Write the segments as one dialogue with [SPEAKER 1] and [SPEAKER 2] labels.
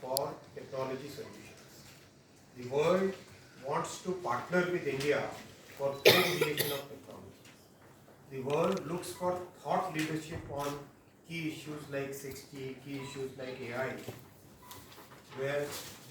[SPEAKER 1] for technology solutions. The world wants to partner with India for co-creation of technology. The world looks for thought leadership on key issues like 6G, key issues like AI, where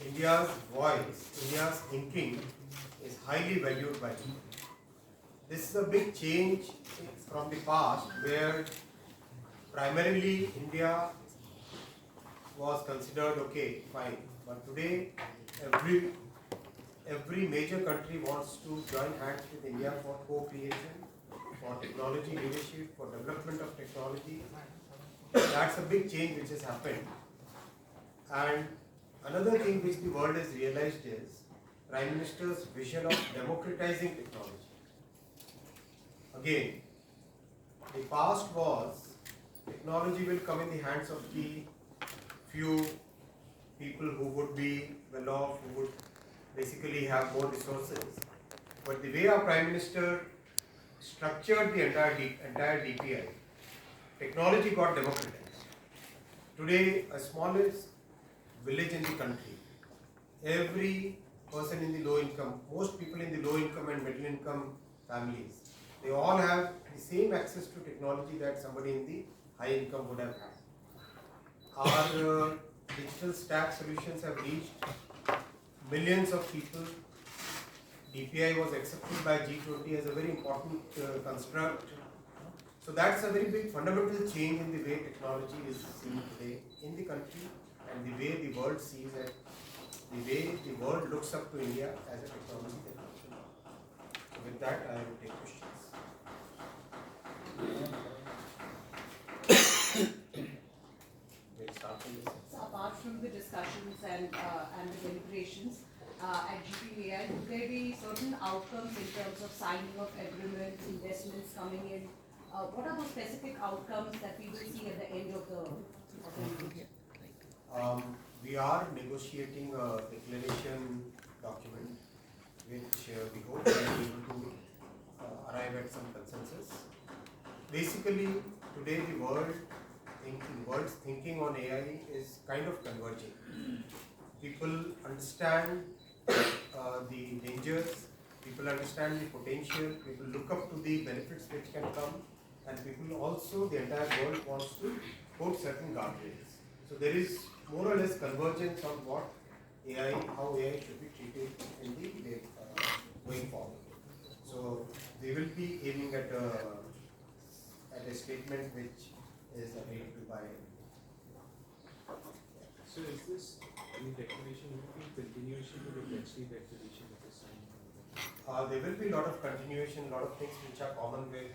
[SPEAKER 1] India's voice, India's thinking is highly valued by people. This is a big change from the past where primarily India was considered okay, fine, but today every major country wants to join hands with India for co-creation, for technology leadership, for development of technology. That's a big change which has happened. And another thing which the world has realized is Prime Minister's vision of democratizing technology. Again, the past was technology will come in the hands of the few people who would be well off, who would basically have more resources. But the way our Prime Minister structured the entire DPI, technology got democratized. Today, a smallest village in the country, every person in the low income, most people in the low income and middle income families, they all have the same access to technology that somebody in the high income would have had. Our digital stack solutions have reached millions of people. DPI was accepted by G20 as a very important construct. So that's a very big fundamental change in the way technology is seen today in the country and the way the world sees it, the way the world looks up to India as a technology technology. So with that, I will take questions. We'll start from this.
[SPEAKER 2] So apart from the discussions and the deliberations at GPAI, would there be certain outcomes in terms of signing of agreements, investments coming in? What are those specific outcomes that we will see at the end of the meeting?
[SPEAKER 1] We are negotiating a declaration document which we hope we will be able to arrive at some consensus. Basically, today the world's thinking on AI is kind of converging. People understand the dangers, people understand the potential, people look up to the benefits which can come, and people also, the entire world wants to put certain guardrails. So there is more or less convergence on what AI, how AI should be treated in the way going forward. So we will be aiming at a statement which is agreed to by.
[SPEAKER 3] So is this any declaration will be continuation to the Bletchley declaration that was signed?
[SPEAKER 1] There will be a lot of continuation, a lot of things which are common with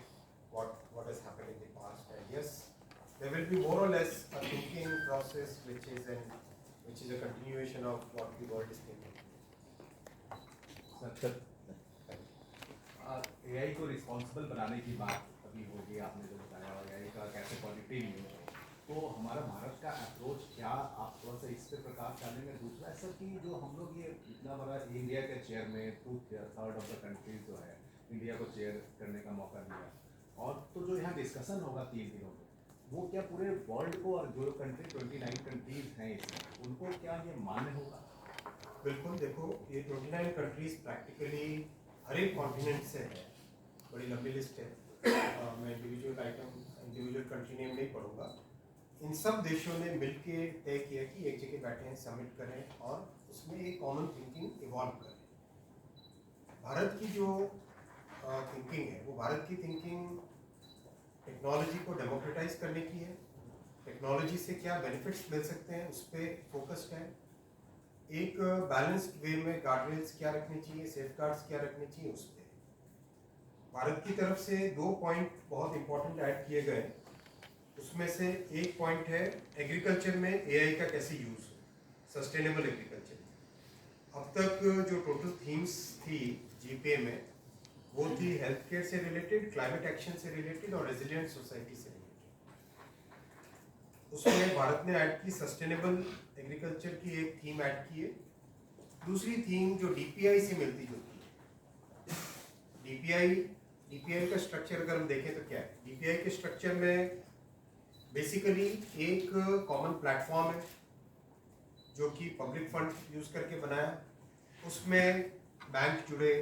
[SPEAKER 1] what has happened in the past. And yes, there will be more or less a thinking process which is a continuation of what the world is thinking.
[SPEAKER 4] Sir AI को responsible बनाने की बात अभी होगी, आपने जो बताया, और AI का कैसे पॉजिटिव न्यूज है, तो हमारा भारत का अप्रोच क्या, आप थोड़ा सा इस पर प्रकाश डालेंगे। दूसरा है सर कि जो हम लोग ये इतना बड़ा इंडिया के चेयर में 2/3 ऑफ द कंट्रीज जो है इंडिया को चेयर करने का मौका दिया, और तो जो यहाँ डिस्कशन होगा 3 दिनों में, वो क्या पूरे वर्ल्ड को, और जो कंट्री 29 कंट्रीज हैं इसमें, उनको क्या ये मान्य होगा?
[SPEAKER 1] बिल्कुल, देखो ये 29 कंट्रीज प्रैक्टिकली हर एक कॉन्टिनेंट से है, बड़ी लंबी लिस्ट है। मैं इंडिविजुअल कंट्री नेम नहीं पढ़ूंगा। इन सब देशों ने मिलके तय किया कि एक जगह बैठे हैं, समिट करें और उसमें एक कॉमन थिंकिंग इवॉल्व करें। भारत की जो थिंकिंग है, वो भारत की थिंकिंग टेक्नोलॉजी को डेमोक्रेटाइज करने की है। टेक्नोलॉजी से क्या बेनिफिट्स मिल सकते हैं उस पर फोकस्ड है। एक बैलेंस्ड वे में गार्डरेल्स क्या रखनी चाहिए, सेफगार्ड्स क्या रखनी चाहिए, उस पर भारत की तरफ से 2 पॉइंट बहुत इंपॉर्टेंट ऐड किए गए। उसमें से एक पॉइंट है एग्रीकल्चर में एआई का कैसे यूज हो, सस्टेनेबल एग्रीकल्चर। अब तक जो टोटल थीम्स थी जीपीए में, वो थी हेल्थ केयर से रिलेटेड, क्लाइमेट एक्शन से रिलेटेड और रेजिलिएंट सोसाइटी से रिलेटेड। उसमें भारत ने ऐड की सस्टेनेबल एग्रीकल्चर की एक थीम ऐड की है। दूसरी थीम जो डीपीआई से मिलती जुलती है, डीपीआई का स्ट्रक्चर अगर हम देखें तो क्या है, डीपीआई के स्ट्रक्चर में बेसिकली एक कॉमन प्लेटफॉर्म है, जो कि पब्लिक फंड यूज़ करके बनाया, उसमें बैंक जुड़े,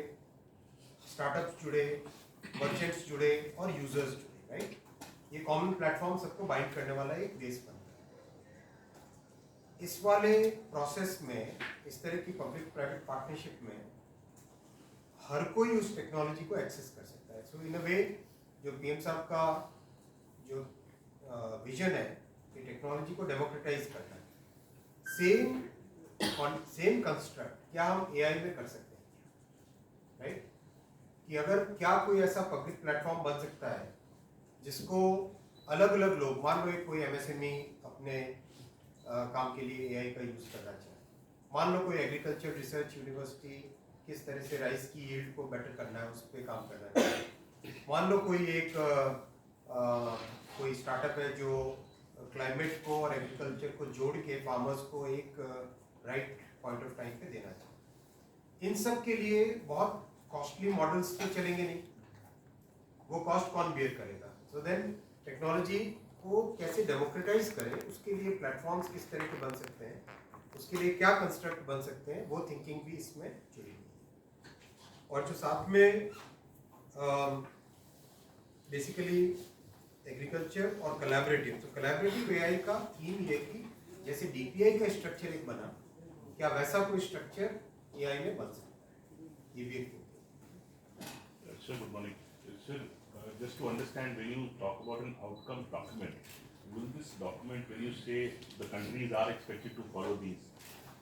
[SPEAKER 1] स्टार्टअप्स जुड़े, मर्चेंट्स जुड़े और यूजर्स जुड़े, राइट। ये कॉमन प्लेटफॉर्म सबको बाइंड करने वाला एक बेस बन गया। इस वाले प्रोसेस में, इस तरह की पब्लिक प्राइवेट पार्टनरशिप में हर कोई उस टेक्नोलॉजी को एक्सेस कर सकता है। सो इन अ वे जो पीएम साहब का जो विजन है कि टेक्नोलॉजी को डेमोक्रेटाइज करना है, सेम कंस्ट्रक्ट क्या हम एआई में कर सकते हैं, राइट। कि अगर क्या कोई ऐसा पब्लिक प्लेटफॉर्म बन सकता है जिसको अलग अलग लोग, मान लो एक कोई एमएसएमई अपने काम के लिए एआई का यूज़ करना चाहे, मान लो कोई एग्रीकल्चर रिसर्च यूनिवर्सिटी किस तरह से राइस की यील्ड को बेटर करना है उस पर काम करना चाहे, मान लो कोई एक कोई स्टार्टअप है जो क्लाइमेट को और एग्रीकल्चर को जोड़ के फार्मर्स को एक राइट पॉइंट ऑफ टाइम पे देना चाहिए। इन सब के लिए बहुत कॉस्टली मॉडल्स तो चलेंगे नहीं, वो कॉस्ट कौन बियर करेगा। सो देन टेक्नोलॉजी को कैसे डेमोक्रेटाइज करें, उसके लिए प्लेटफॉर्म्स किस तरह के बन सकते हैं, उसके लिए क्या कंस्ट्रक्ट बन सकते हैं, वो थिंकिंग भी इसमें जुड़ी हुई है। और जो साथ में बेसिकली एग्रीकल्चर और कोलैबोरेटिव, तो कोलैबोरेटिव एआई का थीम ये कि जैसे डीपीआई का स्ट्रक्चर एक बना, क्या वैसा कोई स्ट्रक्चर एआई में बन सकता है, ये भी एक
[SPEAKER 5] Sir, good morning. Sir, just to understand, when you talk about an outcome document, will this document, when you say the countries are expected to follow these,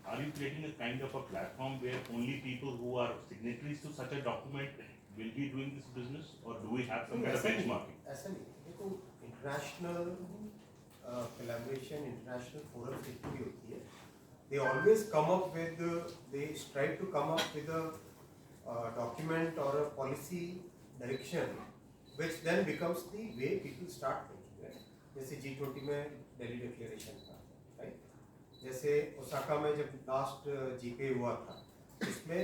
[SPEAKER 5] are you creating a kind of a platform where only people who are signatories to such a document will be doing this business, or do we have some kind of benchmarking?
[SPEAKER 1] ऐसा नहीं, देखो international collaboration, international forum जितनी भी होती है, they always come up with, they try to come up with a document or a policy direction which then becomes the way people start thinking, right? जैसे G20 में Delhi declaration था, right. जैसे Osaka में जब लास्ट जीपे हुआ था, इसमें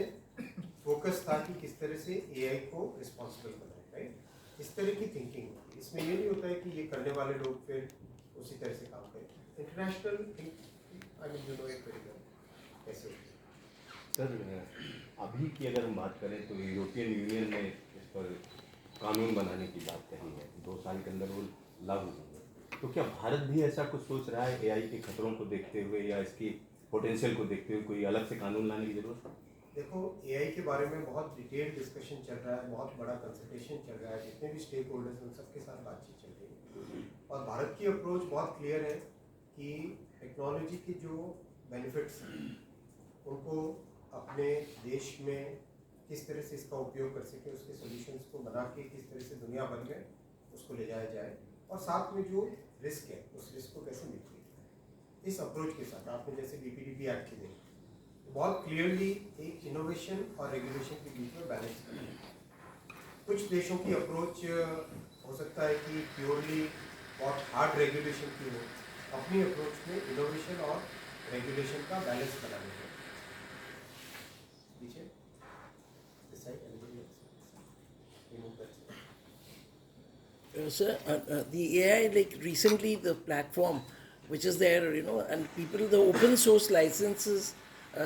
[SPEAKER 1] focus था कि किस तरह से एआई को रिस्पॉन्सिबल बनाए, राइट। इस तरह की थिंकिंग होती है। इसमें ये नहीं होता है कि ये करने वाले लोग फिर उसी तरह से काम करें। International I mean you know एक तरीका कैसे होती है।
[SPEAKER 6] सर अभी की अगर हम बात करें तो यूरोपियन यूनियन ने इस पर कानून बनाने की बात कही है, 2 साल के अंदर वो लागू होंगे। तो क्या भारत भी ऐसा कुछ सोच रहा है एआई के खतरों को देखते हुए या इसकी पोटेंशियल को देखते हुए कोई अलग से कानून लाने की जरूरत है?
[SPEAKER 1] देखो एआई के बारे में बहुत डिटेल डिस्कशन चल रहा है, बहुत बड़ा कंसल्टेशन चल रहा है, जितने भी स्टेक होल्डर्स हैं उन सबके साथ बातचीत चल रही है। और भारत की अप्रोच बहुत क्लियर है कि टेक्नोलॉजी के जो बेनिफिट्स हैं उनको अपने देश में किस तरह से इसका उपयोग कर सके, उसके सॉल्यूशंस को बना के किस तरह से दुनिया भर में उसको ले जाया जाए, और साथ में जो रिस्क है उस रिस्क को कैसे मिटिगेट करें। इस अप्रोच के साथ आपने जैसे बीपीडीपी एक्ट की देखी, बहुत क्लियरली एक इनोवेशन और रेगुलेशन के बीच में बैलेंस करना है। कुछ देशों की अप्रोच हो सकता है कि प्योरली बहुत हार्ड रेगुलेशन की हो, अपनी अप्रोच में इनोवेशन और रेगुलेशन का बैलेंस बनाने का। पीछे this side, anybody else? Remove that side.
[SPEAKER 7] Sir, the AI, like recently the platform which is there, you know, and people, the open source licenses,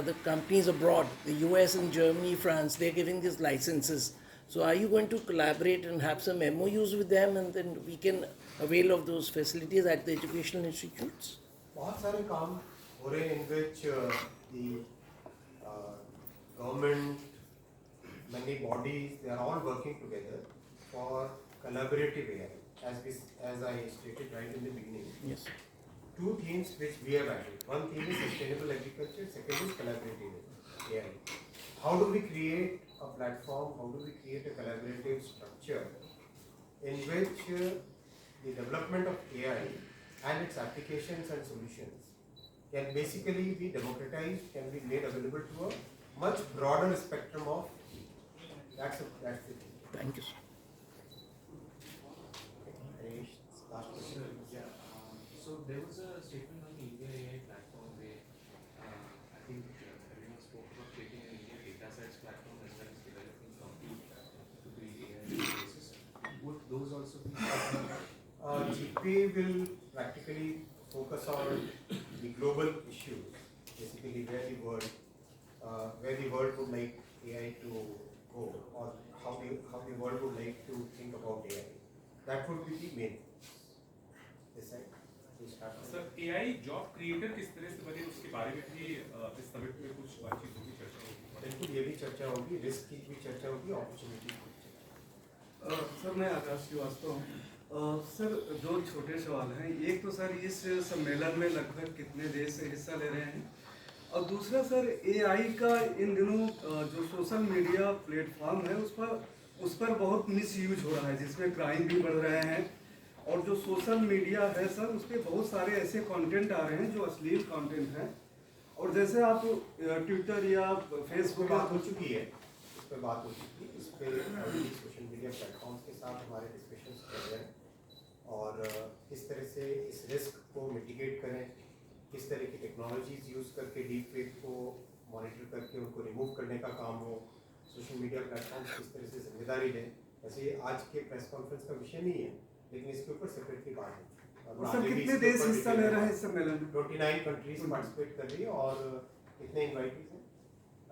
[SPEAKER 7] the companies abroad, the US and Germany, France, they're giving these licenses. So are you going to collaborate and have some MOUs with them, and then we can avail of those facilities at the educational institutes?
[SPEAKER 1] बहुत सारे काम हो रहे हैं in which the government, many bodies, they are all working together for collaborative AI. As I stated right in the beginning,
[SPEAKER 7] Yes.
[SPEAKER 1] 2 themes which we have added. One theme is sustainable agriculture, second is collaborative AI. How do we create a platform, how do we create a collaborative structure in which the development of AI and its applications and solutions can basically be democratized, can be made available to a much broader spectrum of, that's the thing.
[SPEAKER 7] Thank you, sir.
[SPEAKER 1] Any last question?
[SPEAKER 3] Yeah, so there was a statement on the India AI platform where I think everyone spoke about creating an India data science platform as well as developing compute to build AI databases. Would those also be spoken about?
[SPEAKER 1] GPA will practically focus on the global issues, basically where the world would like AI to go, or how the world would like to think about AI. That would be the main this side. To start with.
[SPEAKER 8] Sir AI job creator किस तरह से बने उसके बारे में भी इस summit में कुछ बातचीत होगी, चर्चा होगी।
[SPEAKER 1] बिल्कुल ये भी चर्चा होगी, रिस्क की भी चर्चा होगी, अपॉर्चुनिटी की भी चर्चा होगी।
[SPEAKER 9] सर मैं आकाश श्रीवास्तव हूँ। सर दो छोटे सवाल हैं। एक तो सर इस सम्मेलन में लगभग कितने देश हिस्सा ले रहे हैं, और दूसरा सर एआई का इन दिनों जो सोशल मीडिया प्लेटफॉर्म है उस पर बहुत मिसयूज हो रहा है, जिसमें क्राइम भी बढ़ रहे हैं, और जो सोशल मीडिया है सर उस पर बहुत सारे ऐसे कंटेंट आ रहे हैं जो अश्लील कंटेंट हैं, और जैसे आप ट्विटर या
[SPEAKER 1] इस
[SPEAKER 9] फेसबुक
[SPEAKER 1] पर बात हो चुकी है, इस पर बात हो चुकी है, इस पे ऑलरेडी सोशल मीडिया प्लेटफॉर्म्स के साथ हमारे डिस्कशंस चल रहे हैं, और किस तरह से इस रिस्क को मिटिगेट करें, किस तरह की टेक्नोलॉजीज यूज़ करके डीप फेक को मॉनिटर करके उनको रिमूव करने का काम हो, सोशल मीडिया प्लेटफॉर्म्स किस तरह से जिम्मेदारी लें। वैसे ये आज के प्रेस कॉन्फ्रेंस का विषय नहीं है, लेकिन इसके ऊपर सेपरेटली बात है।
[SPEAKER 9] और सर कितने देश हिस्सा ले रहे हैं इस सम्मेलन में?
[SPEAKER 1] 29 कंट्रीज पार्टिसिपेट कर रही है, और कितने इनवाइटीज हैं?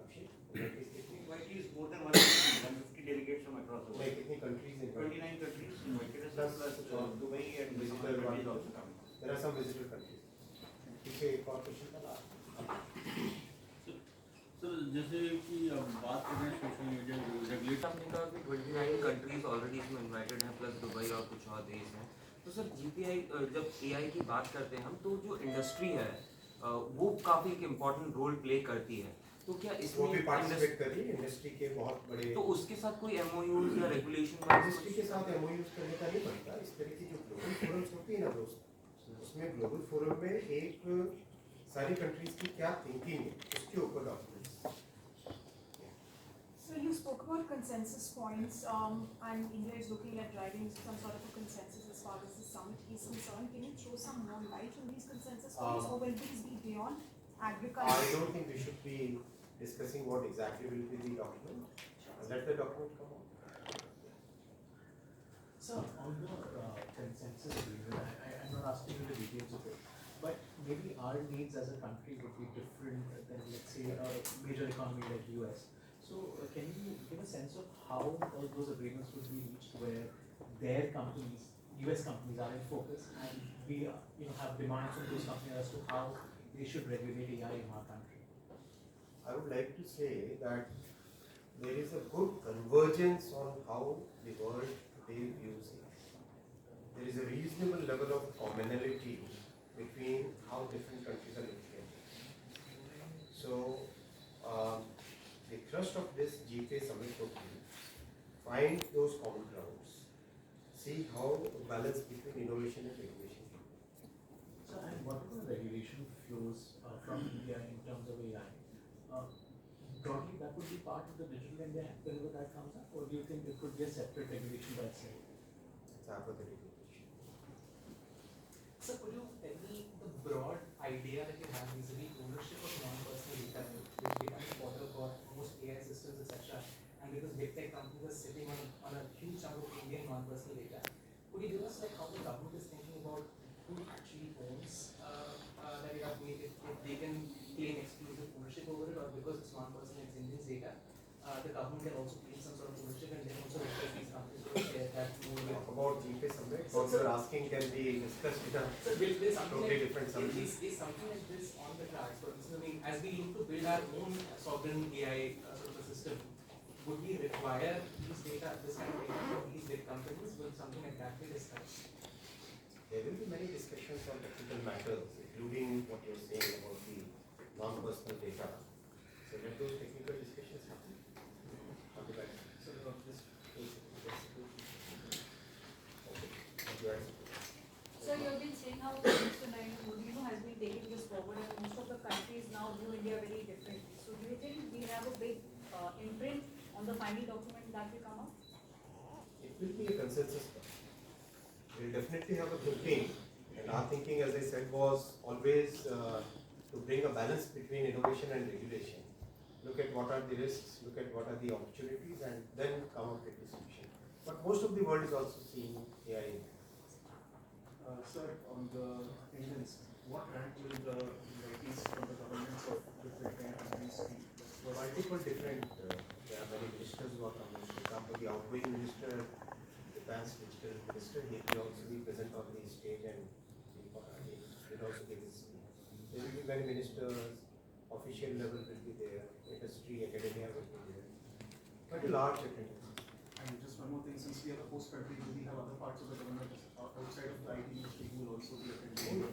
[SPEAKER 1] अक्षय, इनवाइटीज कितनी?
[SPEAKER 10] Invited more than 150 delegates from across the
[SPEAKER 1] नहीं,
[SPEAKER 10] world.
[SPEAKER 1] कितनी कंट्रीज हैं?
[SPEAKER 10] 29 countries invited us,
[SPEAKER 1] Plus,
[SPEAKER 10] plus Dubai and
[SPEAKER 1] visitor
[SPEAKER 10] visitor countries
[SPEAKER 1] one.
[SPEAKER 10] also coming.
[SPEAKER 1] There are some visitor countries. ठीक है, एक और क्वेश्चन था ना?
[SPEAKER 11] सर जैसे कि अब बात कर रहे हैं सोशल मीडिया रेगुलेट
[SPEAKER 12] आपने कहा कि 29 कंट्रीज ऑलरेडी इसमें इनवाइटेड हैं, प्लस दुबई और कुछ और देश हैं। तो सर जीपीआई जब एआई की बात करते हैं हम, तो जो इंडस्ट्री है वो काफ़ी एक इम्पोर्टेंट रोल प्ले करती है। तो क्या
[SPEAKER 1] वो
[SPEAKER 12] इसमें
[SPEAKER 1] भी पार्टिसिपेट कर रही है, इंडस्ट्री के बहुत बड़े।
[SPEAKER 12] तो उसके साथ कोई एमओयूज या रेगुलेशन
[SPEAKER 1] इंडस्ट्री के साथ एमओयूज करने का नहीं बनता। इस तरह की जो ग्लोबल फोरम्स होती है ना दोस्त, उसमें ग्लोबल फोरम में एक सारी कंट्रीज की क्या थिंकिंग है उसके ऊपर documents.
[SPEAKER 13] So you spoke about consensus points, and India is looking at driving some sort of a consensus as far as the summit is concerned. Can you throw some more light on these consensus points, or will these be beyond agriculture?
[SPEAKER 1] I don't think we should be discussing what exactly will be the document. Let the document come on.
[SPEAKER 4] So on the consensus agreement, I'm not asking you the details of it, but maybe our needs as a country would be different than, let's say, a major economy like US. So can you give a sense of how all those agreements would be reached, where their companies, US companies, are in focus, and we have demands from those companies as to how they should regulate AI in our country?
[SPEAKER 1] I would like to say that there is a good convergence on how the world today views AI. There is a reasonable level of commonality between how different countries are looking at it. So, the thrust of this GPA summit would be find those common grounds, see how a balance between innovation and regulation.
[SPEAKER 4] So, and what are the regulation flows from India in terms of AI? Broadly, that would be part of the Digital India Act whenever that comes up, or do you think it could be a separate regulation by itself?
[SPEAKER 1] It's after the regulation.
[SPEAKER 14] So, could you tell me the broad idea that you have vis-a-vis ownership of non-personal data, which becomes important for most AI systems, etc. And because big tech companies are sitting on a huge chunk of Indian non-personal data, could you give us like how the government is thinking about who actually owns that data? If they can claim exclusive ownership over it, or because it's non-personal, it's Indian data, the government can also claim some sort of ownership and then also request these companies to share that more with.
[SPEAKER 1] About GPA summit, what you're asking can be discussed in a
[SPEAKER 14] So there's something
[SPEAKER 1] totally
[SPEAKER 14] like,
[SPEAKER 1] different summit.
[SPEAKER 14] is something like this on the cards? For instance, I mean, as we look to build our own sovereign AI sort of a system, would we require these data, this kind of data from these big companies? Will something like that be discussed?
[SPEAKER 1] There will be many discussions on technical matters, including what you're saying about the non-personal data. So let those technical discussions happen. So this is
[SPEAKER 13] So you have been saying how Mr. Narendra Modi has been taking this forward, and most of the countries now view India very differently. So do you think we have a big imprint on the final document that will come out?
[SPEAKER 1] It will be a consensus. We'll definitely have a thinking, and our thinking, as I said, was always to bring a balance between innovation and regulation. Look at what are the risks, look at what are the opportunities, and then come up with a solution. But most of the world is also seeing AI.
[SPEAKER 4] Sir, on the Indians, what rank will the varieties from the governments of different
[SPEAKER 1] multiple different, there are many ministers who are coming. For example, the outgoing minister, the Defense Digital Minister, he will also be present on the stage and he will also give his speech. There will be many ministers, official level will be there, industry, academia will be there. Quite a large attendance.
[SPEAKER 14] And just one more thing, since we are a host country, do we have other parts of the government outside of the IT industry who will also be attending?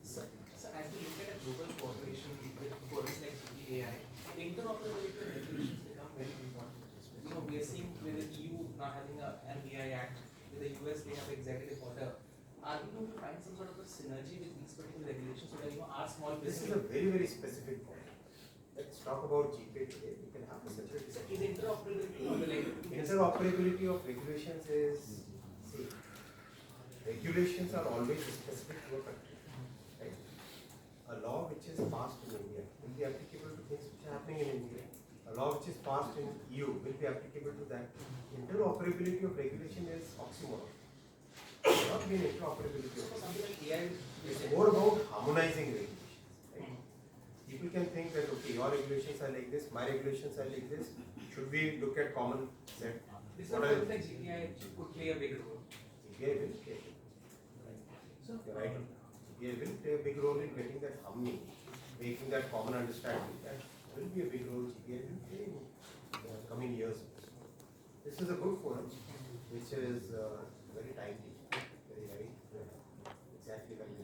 [SPEAKER 14] So as we look at a global cooperation with forums like GPAI, interoperability and regulations become very important. You know, we are seeing with the EU now having an AI Act, with the US they have executive order. Are we going to find some sort of a synergy with these particular regulations so that our small
[SPEAKER 1] This
[SPEAKER 14] business?
[SPEAKER 1] is a very, very specific point. Let's talk about GPay today. We can have a separate
[SPEAKER 14] Is
[SPEAKER 1] discussion.
[SPEAKER 14] interoperability or the
[SPEAKER 1] Interoperability of regulations is, see, regulations are always specific to a country. Right? A law which is passed in India will be applicable to things which are happening in India. A law which is passed in EU will be applicable to that. Interoperability of regulation is oxymoron. It will not be an interoperability of
[SPEAKER 14] something like AI?
[SPEAKER 1] It's more about harmonizing regulations. Right? People can think that, okay, your regulations are like this, my regulations are like this. Should we look at common set?
[SPEAKER 14] This is something like GPI could play a big role.
[SPEAKER 1] GPI will play a big role. So, you're right. GPI will play a big role in getting that harmony, making that common understanding. That will be a big role GPI will play in the coming years. This is a good forum, which is very timely, very right, exactly like the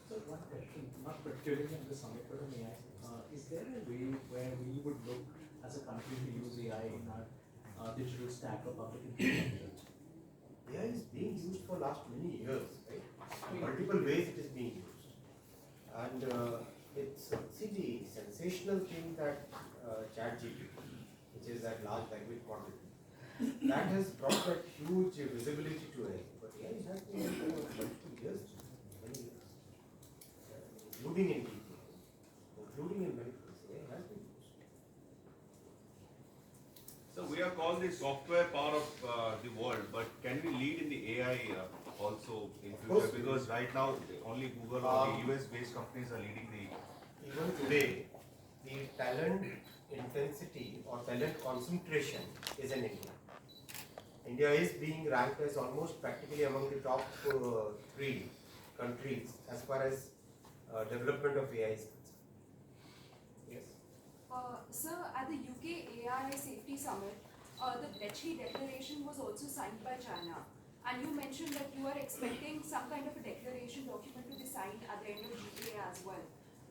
[SPEAKER 4] So one question, not particularly on the summit, but on AI. Is there a way where we would look as a country to use AI in our digital stack or public infrastructure?
[SPEAKER 1] AI is being used for last many years, right? Multiple ways it is being used. And it's, see, the sensational thing that ChatGPT, which is that large language model, that has brought that huge visibility to AI. But AI has been used for multiple years, many years. Including in people, including in many places, AI has been used.
[SPEAKER 15] So we are called the software power of the world, but can we lead in the AI also in future? Because right now only Google or the US-based companies are leading the.
[SPEAKER 1] Even today, the talent intensity or talent concentration is in India. India is being ranked as almost practically among the top 3 countries as far as development of AI is concerned. Yes.
[SPEAKER 13] Sir, at the UK AI Safety Summit, the Bletchley Declaration was also signed by China. And you mentioned that you are expecting some kind of a declaration document to be signed at the end of GPA as well.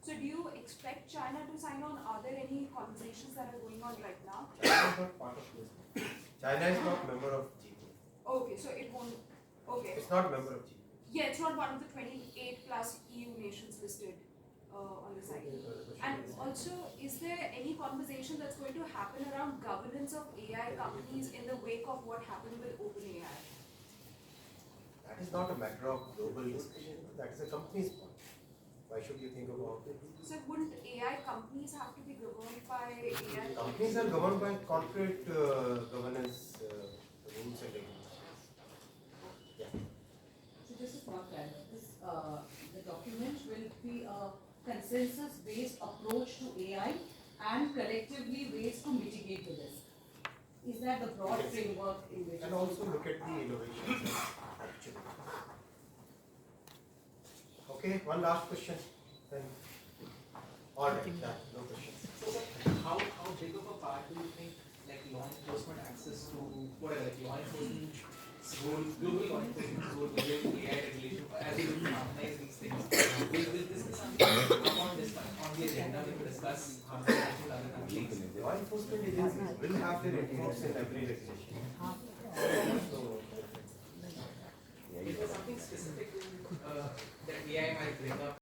[SPEAKER 13] So do you expect China to sign on? Are there any conversations that are going on right now?
[SPEAKER 1] China is not part of this. China is not member of GPA.
[SPEAKER 13] Okay, so it won't. Okay.
[SPEAKER 1] It's not member of GPA.
[SPEAKER 13] Yeah, it's not one of the 28 plus EU nations listed on the site. And also, is there any conversation that's going to happen around governance of AI companies in the wake of what happened with OpenAI?
[SPEAKER 1] That is not a matter of global discussion. That is a company's point. Why should you think about it?
[SPEAKER 13] So wouldn't AI companies have to be governed by AI?
[SPEAKER 1] Companies are governed by corporate governance rules and regulations. Yeah.
[SPEAKER 2] So just a small clarity, this, the document will be a consensus-based approach to AI and collectively ways to mitigate the risk. Is that the broad framework in which?
[SPEAKER 1] And also look at the innovations and opportunities. Okay, one last question. Then, all right, yeah, no questions.
[SPEAKER 14] So how big of a part do you think like law enforcement access to whatever like law enforcement's role, global law enforcement's role within AI regulation as we harmonize these things? Will this be something on the agenda we will discuss harmonization with other countries?
[SPEAKER 1] Law enforcement agencies will have their inputs in every regulation. So,
[SPEAKER 14] Is there something specific that AI might bring up